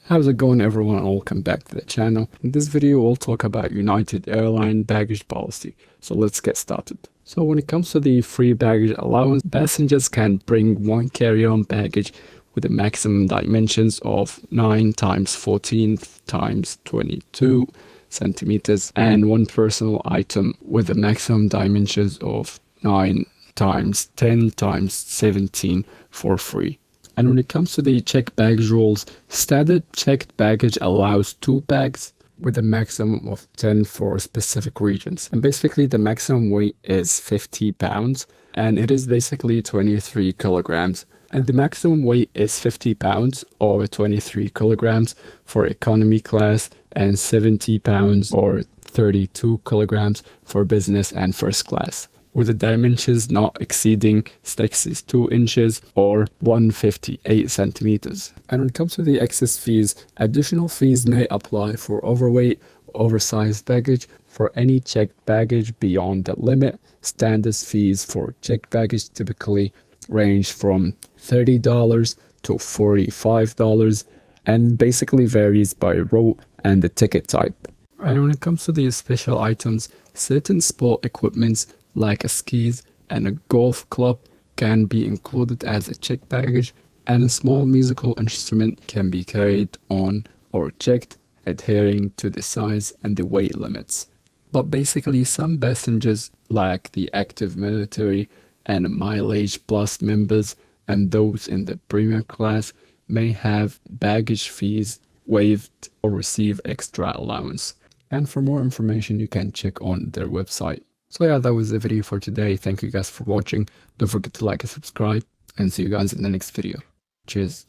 How's it going, everyone, and welcome back to the channel. In this video we'll talk about United Airlines Baggage Policy. So let's get started. So when it comes to the free baggage allowance, passengers can bring one carry-on baggage with the maximum dimensions of 9 times 14 times 22 centimeters and one personal item with the maximum dimensions of 9 times 10 times 17 for free. And when it comes to the checked baggage rules, standard checked baggage allows 2 bags with a maximum of 10 for specific regions. And basically the maximum weight is 50 pounds and it is basically 23 kilograms. And the maximum weight is 50 pounds or 23 kilograms for economy class and 70 pounds or 32 kilograms for business and first class, with the dimensions not exceeding 62 inches or 158 centimeters. And when it comes to the excess fees, additional fees may apply for overweight, oversized baggage. For any checked baggage beyond the limit, standard fees for checked baggage typically range from $30 to $45 and basically varies by route and the ticket type. And when it comes to the special items, certain sport equipments like a skis and a golf club can be included as a checked baggage, and a small musical instrument can be carried on or checked, adhering to the size and the weight limits. But basically some passengers like the active military and mileage plus members and those in the premium class may have baggage fees waived or receive extra allowance. And for more information you can check on their website. So yeah, that was the video for today. Thank you guys for watching. Don't forget to like and subscribe, and see you guys in the next video. Cheers.